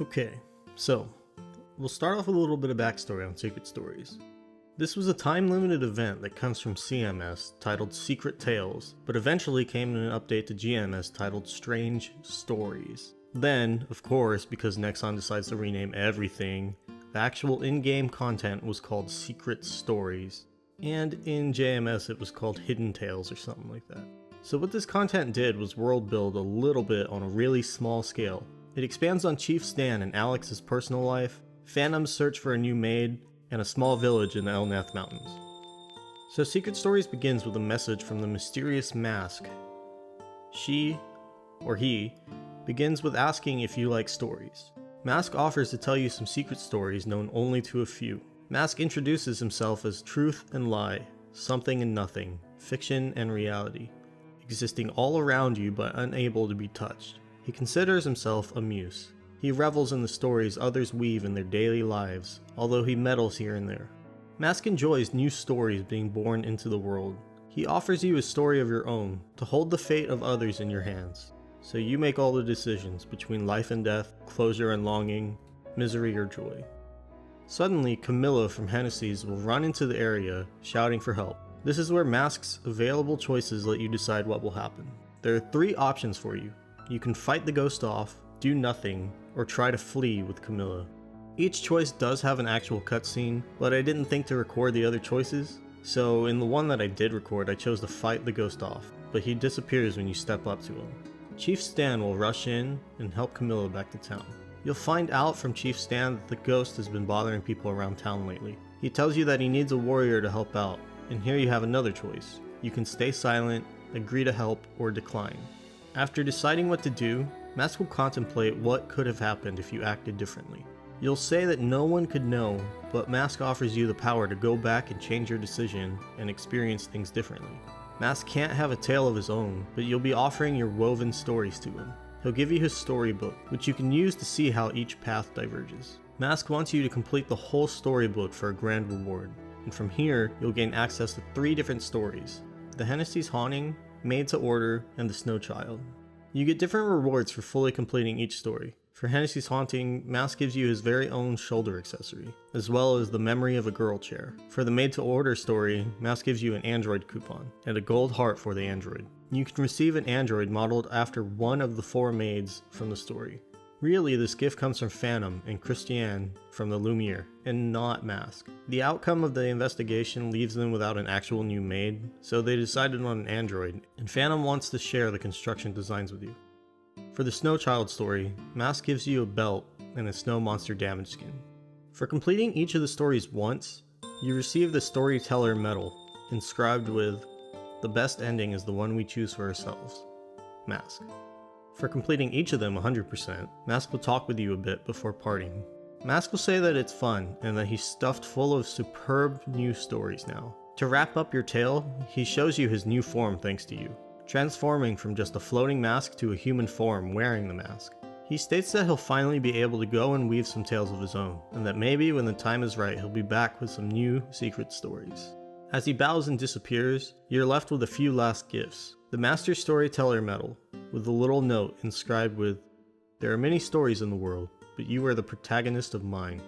Okay, so we'll start off with a little bit of backstory on Secret Stories. This was a time-limited event that comes from CMS titled Secret Tales, but eventually came in an update to GMS titled Strange Stories. Then, of course, because Nexon decides to rename everything, the actual in-game content was called Secret Stories, and in JMS it was called Hidden Tales or something like that. So what this content did was world build a little bit on a really small scale. It expands on Chief Stan and Alex's personal life, Phantom's search for a new maid, and a small village in the Elnath Mountains. So Secret Stories begins with a message from the mysterious Mask. She, or he, begins with asking if you like stories. Mask offers to tell you some secret stories known only to a few. Mask introduces himself as truth and lie, something and nothing, fiction and reality, existing all around you but unable to be touched. He considers himself a muse. He revels in the stories others weave in their daily lives, although he meddles here and there. Mask enjoys new stories being born into the world. He offers you a story of your own, to hold the fate of others in your hands. So you make all the decisions between life and death, closure and longing, misery or joy. Suddenly, Camilla from Hennessy's will run into the area, shouting for help. This is where Mask's available choices let you decide what will happen. There are 3 options for you. You can fight the ghost off, do nothing, or try to flee with Camilla. Each choice does have an actual cutscene, but I didn't think to record the other choices, so in the one that I did record I chose to fight the ghost off, but he disappears when you step up to him. Chief Stan will rush in and help Camilla back to town. You'll find out from Chief Stan that the ghost has been bothering people around town lately. He tells you that he needs a warrior to help out, and here you have another choice. You can stay silent, agree to help, or decline. After deciding what to do, Mask will contemplate what could have happened if you acted differently. You'll say that no one could know, but Mask offers you the power to go back and change your decision and experience things differently. Mask can't have a tale of his own, but you'll be offering your woven stories to him. He'll give you his storybook, which you can use to see how each path diverges. Mask wants you to complete the whole storybook for a grand reward, and from here, you'll gain access to 3 different stories: the Hennessy's Haunting, Maid to Order, and the Snow Child. You get different rewards for fully completing each story. For Hennessy's Haunting, Mask gives you his very own shoulder accessory, as well as the Memory of a Girl chair. For the Maid to Order story, Mask gives you an android coupon, and a gold heart for the android. You can receive an android modeled after one of the 4 maids from the story. Really, this gift comes from Phantom and Christiane from the Lumiere, and not Mask. The outcome of the investigation leaves them without an actual new maid, so they decided on an android, and Phantom wants to share the construction designs with you. For the Snow Child story, Mask gives you a belt and a snow monster damage skin. For completing each of the stories once, you receive the Storyteller Medal, inscribed with, "The best ending is the one we choose for ourselves, Mask." For completing each of them 100%, Mask will talk with you a bit before parting. Mask will say that it's fun, and that he's stuffed full of superb new stories now. To wrap up your tale, he shows you his new form thanks to you, transforming from just a floating mask to a human form wearing the mask. He states that he'll finally be able to go and weave some tales of his own, and that maybe when the time is right he'll be back with some new secret stories. As he bows and disappears, you're left with a few last gifts. The Master Storyteller Medal, with a little note inscribed with, "There are many stories in the world, but you are the protagonist of mine,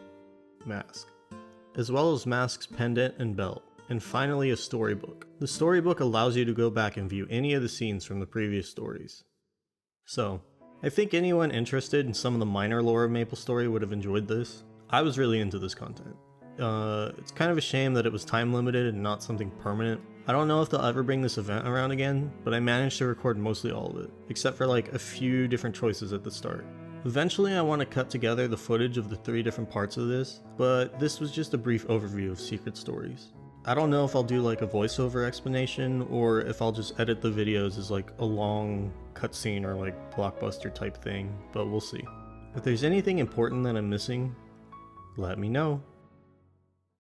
Mask." As well as Mask's pendant and belt, and finally a storybook. The storybook allows you to go back and view any of the scenes from the previous stories. So, I think anyone interested in some of the minor lore of MapleStory would have enjoyed this. I was really into this content. It's kind of a shame that it was time limited and not something permanent. I don't know if they'll ever bring this event around again, but I managed to record mostly all of it, except for like a few different choices at the start. Eventually I want to cut together the footage of the 3 different parts of this, but this was just a brief overview of Secret Stories. I don't know if I'll do like a voiceover explanation, or if I'll just edit the videos as like a long cutscene or like blockbuster type thing, but we'll see. If there's anything important that I'm missing, let me know.